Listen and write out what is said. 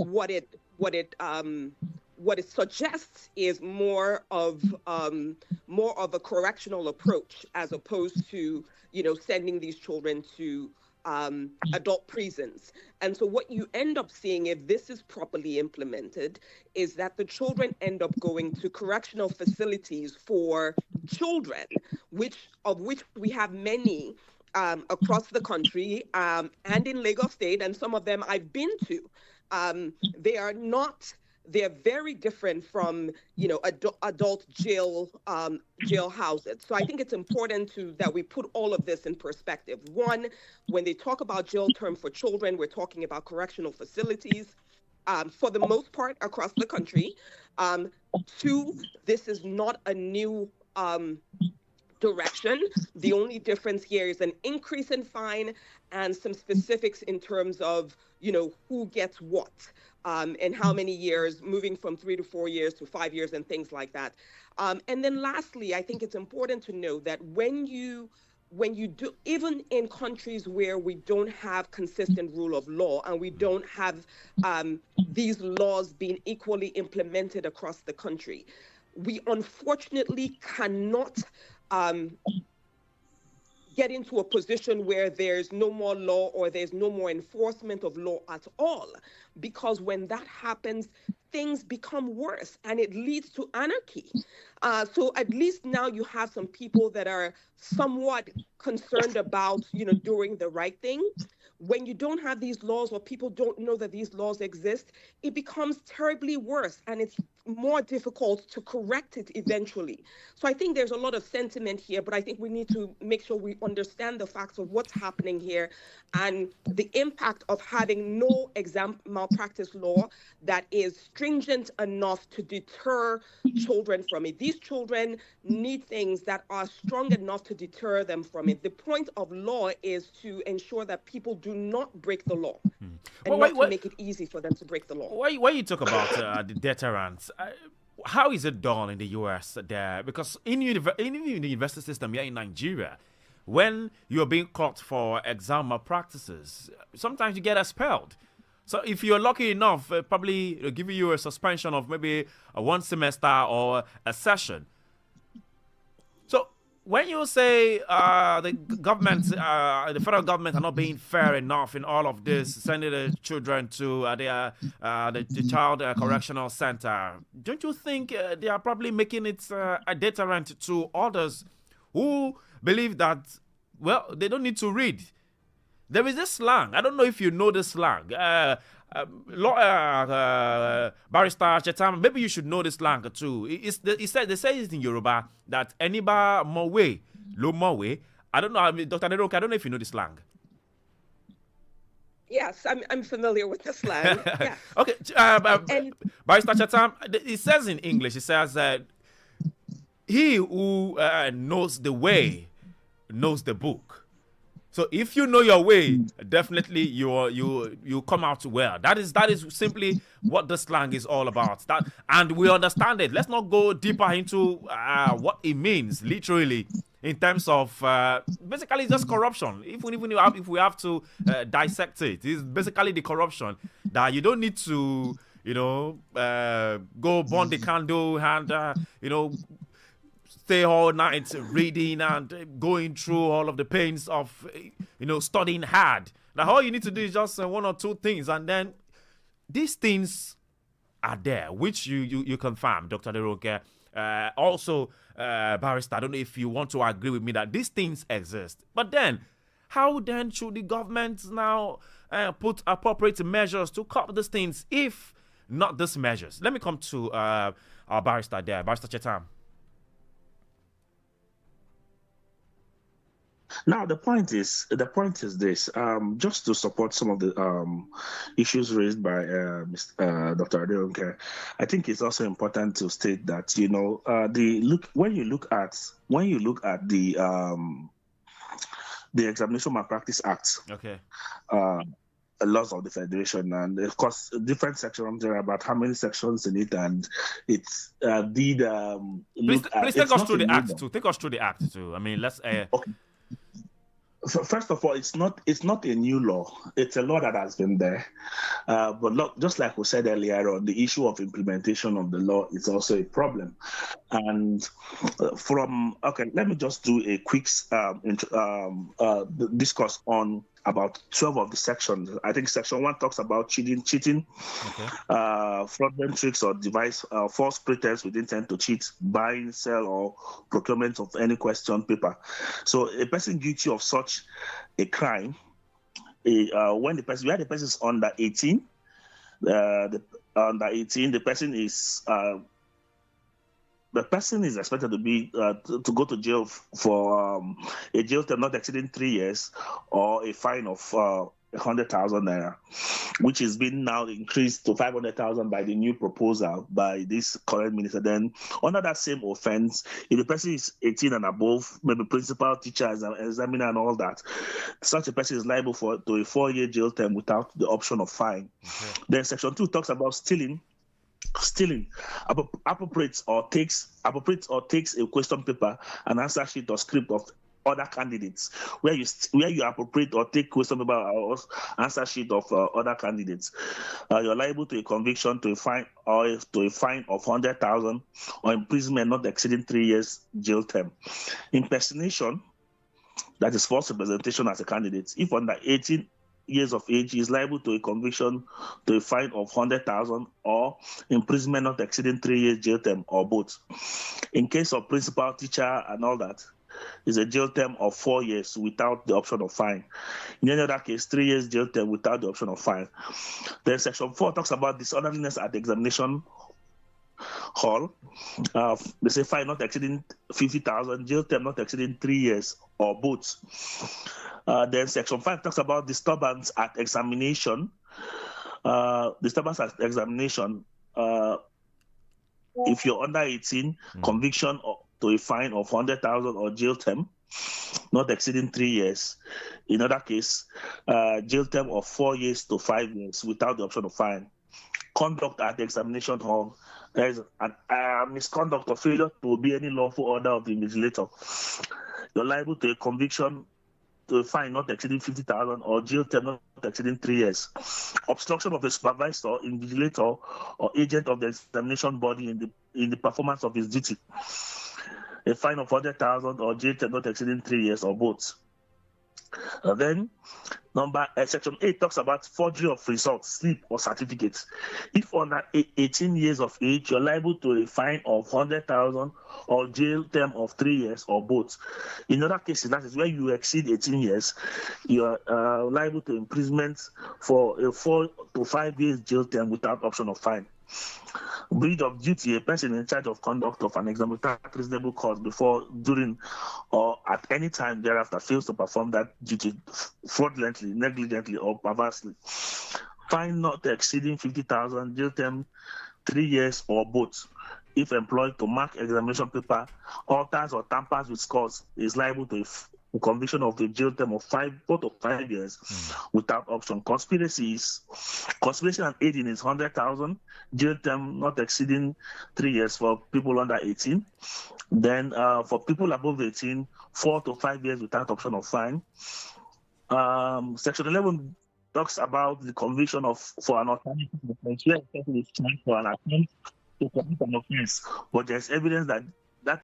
what it suggests is more of a correctional approach as opposed to sending these children to adult prisons. And so what you end up seeing, if this is properly implemented, is that the children end up going to correctional facilities for children, which we have many across the country, and in Lagos State, and some of them I've been to. They are not. They're very different from, adult jail houses. So I think it's important that we put all of this in perspective. One, when they talk about jail term for children, we're talking about correctional facilities, for the most part across the country. Two, this is not a new direction. The only difference here is an increase in fine and some specifics in terms of, who gets what, and how many years, moving from 3 to 4 years to 5 years and things like that. And then lastly, I think it's important to know that when you do, even in countries where we don't have consistent rule of law and we don't have these laws being equally implemented across the country, we unfortunately cannot get into a position where there's no more law or there's no more enforcement of law at all. Because when that happens, things become worse and it leads to anarchy. So at least now you have some people that are somewhat concerned about, doing the right thing. When you don't have these laws or people don't know that these laws exist, it becomes terribly worse and it's more difficult to correct it eventually. So I think there's a lot of sentiment here, but I think we need to make sure we understand the facts of what's happening here and the impact of having no exam malpractice law that is stringent enough to deter children from it. These children need things that are strong enough to deter them from it. The point of law is to ensure that people do not break the law and to make it easy for them to break the law. When you talk about the deterrence, how is it done in the US there? Because in the university system here in Nigeria, when you're being caught for exam malpractices, sometimes you get expelled. So if you're lucky enough, probably they'll give you a suspension of maybe one semester or a session. So when you say the government, the federal government are not being fair enough in all of this, sending the children to the child correctional center, don't you think they are probably making it a deterrent to others who believe that, well, they don't need to read? There is this slang. I don't know if you know this slang. Barrister Chetam, maybe you should know this slang too. They say it in Yoruba that eniba mowe, lo mowe. I don't know. I mean, Dr. Neroka, I don't know if you know this slang. Yes, I'm familiar with the slang. Yeah. Okay, Barrister Chetam, it says in English, it says he who knows the way knows the book. So if you know your way, definitely you come out well. That is simply what the slang is all about. And we understand it. Let's not go deeper into what it means literally in terms of basically just corruption. If we have to dissect it, it's basically the corruption that you don't need to go burn the candle and stay all night reading and going through all of the pains of, studying hard. Now, all you need to do is just one or two things, and then these things are there, which you confirm, Dr. Neroka. Also, Barrister, I don't know if you want to agree with me that these things exist. But then, how then should the government now put appropriate measures to curb these things, if not these measures? Let me come to our Barrister there, Barrister Chetam. Now the point is this. Just to support some of the issues raised by Dr. Aderonke, I think it's also important to state that when you look at the Examination Malpractice Act, okay, laws of the Federation, and of course different sections. There are about how many sections in it, and it's please take us through the act too. Take us through the act too. I mean, let's. Okay. So first of all, it's not a new law. It's a law that has been there, but just like we said earlier on, the issue of implementation of the law is also a problem. And let me just do a quick discourse on about 12 of the sections. I think section 1 talks about cheating, Okay. fraudulent tricks or device, false pretense with intent to cheat, buying, sell, or procurement of any question paper. So a person guilty of such a crime, where the person is under 18, the person is expected to be to go to jail for a jail term not exceeding 3 years, or a fine of 100,000 naira, which is being now increased to 500,000 by the new proposal by this current minister. Then, under that same offense, if the person is 18 and above, maybe principal, teacher, examiner, and all that, such a person is liable to a 4-year jail term without the option of fine. Okay. Then, section 2 talks about stealing appropriates or takes a question paper, an answer sheet, or script of other candidates, where you appropriate or take question paper or answer sheet of other candidates, you're liable to a conviction, to a fine of 100,000, or imprisonment not exceeding 3 years jail term. Impersonation, that is false representation as a candidate, if under 18 years of age, is liable to a conviction, to a fine of 100,000, or imprisonment not exceeding 3 years jail term, or both. In case of principal, teacher, and all that, is a jail term of 4 years without the option of fine. In any other case, 3 years jail term without the option of fine. Then section 4 talks about disorderliness at the examination hall. They say fine not exceeding 50,000, jail term not exceeding 3 years, or both. Then section 5 talks about disturbance at examination. If you're under 18, conviction to a fine of 100,000 or jail term not exceeding 3 years. In other case, jail term of 4 years to 5 years without the option of fine. Conduct at the examination hall. There is a misconduct or failure to obey any lawful order of the invigilator. You're liable to a conviction, to a fine not exceeding 50,000, or jail term not exceeding 3 years. Obstruction of a supervisor, invigilator, or agent of the examination body in the performance of his duty. A fine of 100,000, or jail term not exceeding 3 years, or both. Then, section 8 talks about forgery of results, slip, or certificates. If under 18 years of age, you're liable to a fine of 100,000, or jail term of 3 years, or both. In other cases, that is where you exceed 18 years, you are liable to imprisonment for a 4 to 5 years jail term without option of fine. Breach of duty, a person in charge of conduct of an exam without reasonable cause before, during, or at any time thereafter fails to perform that duty fraudulently, negligently, or perversely. Fine not exceeding 50,000, jail term 3 years, or both. If employed to mark examination paper, alters or tampers with scores, is liable to a conviction of a jail term of 4 to 5 years without option. Conspiracy and aiding is 100,000, jail term not exceeding 3 years for people under 18. Then for people above 18, 4 to 5 years without option of fine. Section 11 talks about the conviction for an alternative offense, where a person is trying for an attempt to commit an offense, but there's evidence that